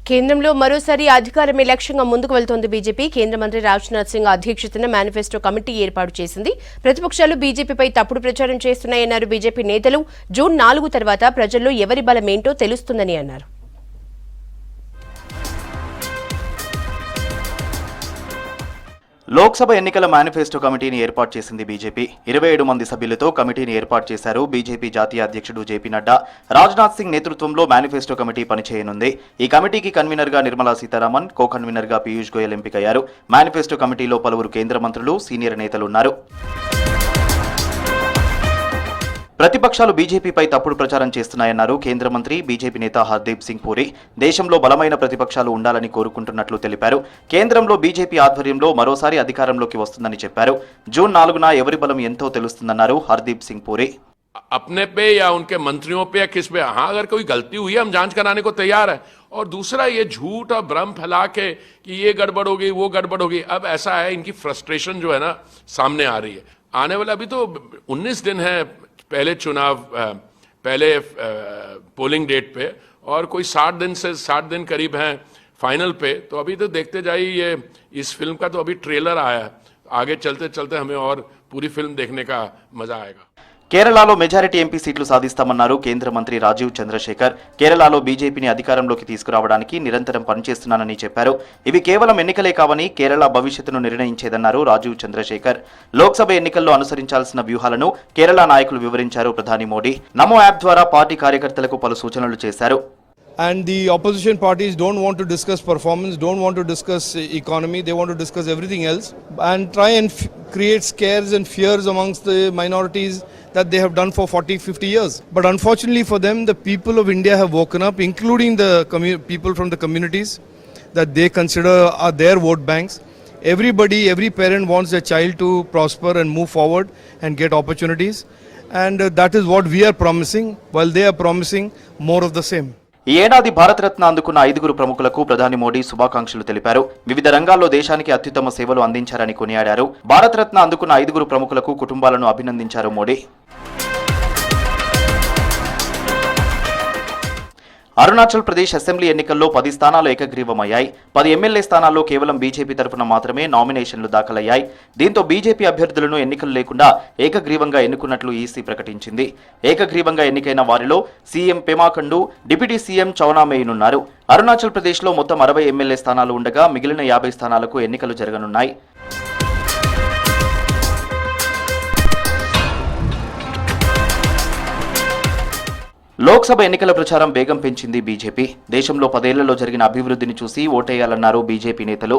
కేంద్రంలో మరోసారి అధికారమే లక్ష్యంగా ముందుకు వెళ్తోంది బీజేపీ. కేంద్ర మంత్రి రాజ్నాథ్ సింగ్ అధ్యక్షతన మేనిఫెస్టో కమిటీ ఏర్పాటు చేసింది. ప్రతిపక్షాలు బీజేపీపై తప్పుడు ప్రచారం చేస్తున్నాయన్నారు బీజేపీ నేతలు. జూన్ 4 తర్వాత ప్రజల్లో ఎవరి బలమేంటో తెలుస్తుందని అన్నారు. లోక్సభ ఎన్నికల మేనిఫెస్టో కమిటీని ఏర్పాటు చేసింది బీజేపీ. 27 మంది సభ్యులతో కమిటీని ఏర్పాటు చేశారు. బీజేపీ జాతీయ అధ్యక్షుడు జేపీ నడ్డా, రాజ్నాథ్ సింగ్ నేతృత్వంలో మేనిఫెస్టో కమిటీ పనిచేయనుంది. ఈ కమిటీకి కన్వీనర్గా నిర్మలా సీతారామన్, కో కన్వీనర్గా పీయూష్ గోయల్ ఎంపికయ్యారు. మేనిఫెస్టో కమిటీలో పలువురు కేంద్ర మంత్రులు, సీనియర్ నేతలున్నారు. ప్రతిపక్షాలు బీజేపీపై తప్పుడు ప్రచారం చేస్తున్నాయన్నారు కేంద్ర మంత్రి, బీజేపీ నేత హర్దీప్ సింగ్ పూరి. దేశంలో బలమైన ప్రతిపక్షాలు ఉండాలని కోరుకుంటున్నట్లు తెలిపారు. కేంద్రంలో బీజేపీ ఆధ్వర్యంలో మరోసారి అధికారంలోకి వస్తుందని చెప్పారు. జూన్ 4న ఎవరి బలం ఎంతో తెలుస్తుందన్నారు హర్దీప్ సింగ్ పూరి. अपने पे या उनके मंत्रियों पे या किस पे, हाँ अगर कोई गलती हुई है हम जांच कराने को तैयार है. और दूसरा ये झूठ और भ्रम फैला के कि ये गड़बड़ हो गई वो गड़बड़ हो गई, अब ऐसा है इनकी फ्रस्ट्रेशन जो है ना सामने आ रही है. आने वाला अभी तो 19 दिन है पहले चुनाव, पहले पोलिंग डेट पे, और कोई 60 दिन करीब हैं फाइनल पे. तो अभी तो देखते जाइए, ये इस फिल्म का तो अभी ट्रेलर आया है. आगे चलते चलते हमें और पूरी फिल्म देखने का मजा आएगा. కేరళలో మెజారిటీ ఎంపీ సీట్లు సాధిస్తామన్నారు కేంద్ర మంత్రి రాజీవ్ చంద్రశేఖర్. కేరళలో బీజేపీని అధికారంలోకి తీసుకురావడానికి నిరంతరం పనిచేస్తున్నానని చెప్పారు. ఇవి కేవలం ఎన్నికలే కావని, కేరళ భవిష్యత్తును నిర్ణయించేదన్నారు రాజీవ్ చంద్రశేఖర్. లోక్సభ ఎన్నికల్లో అనుసరించాల్సిన వ్యూహాలను కేరళ నాయకులు వివరించారు ప్రధాని మోడీ. నమో యాప్ ద్వారా పార్టీ కార్యకర్తలకు పలు సూచనలు చేశారు. And the opposition parties don't want to discuss performance, don't want to discuss economy, they want to discuss everything else and try and create scares and fears amongst the minorities that they have done for 40-50 years. But unfortunately for them, the people of India have woken up, including the people from the communities that they consider are their vote banks. Every parent wants their child to prosper and move forward and get opportunities. And that is what we are promising, while they are promising more of the same. ఈ ఏడాది భారతరత్న అందుకున్న 5 ప్రముఖులకు ప్రధాని మోడీ శుభాకాంక్షలు తెలిపారు. వివిధ రంగాల్లో దేశానికి అత్యుత్తమ సేవలు అందించారని కొనియాడారు. భారతరత్న అందుకున్న 5 ప్రముఖులకు కుటుంబాలను అభినందించారు మోడీ. అరుణాచల్ ప్రదేశ్ అసెంబ్లీ ఎన్నికల్లో 10 స్థానాలు ఏకగ్రీవమయ్యాయి. 10 ఎమ్మెల్యే స్థానాల్లో కేవలం బీజేపీ తరఫున మాత్రమే నామినేషన్లు దాఖలయ్యాయి. దీంతో బీజేపీ అభ్యర్థులను ఎన్నికలు లేకుండా ఏకగ్రీవంగా ఎన్నుకున్నట్లు ఈసీ ప్రకటించింది. ఏకగ్రీవంగా ఎన్నికైన వారిలో CM Pema Khandu, deputy CM Chowna మెయినున్నారు. అరుణాచల్ ప్రదేశ్లో మొత్తం 60 ఎమ్మెల్యే స్థానాలు ఉండగా మిగిలిన 50 స్థానాలకు ఎన్నికలు జరగనున్నాయి. లోక్సభ ఎన్నికల ప్రచారం వేగం పెంచింది బీజేపీ. దేశంలో 10 ఏళ్లలో జరిగిన అభివృద్ధిని చూసి ఓటేయాలన్నారు బీజేపీ నేతలు.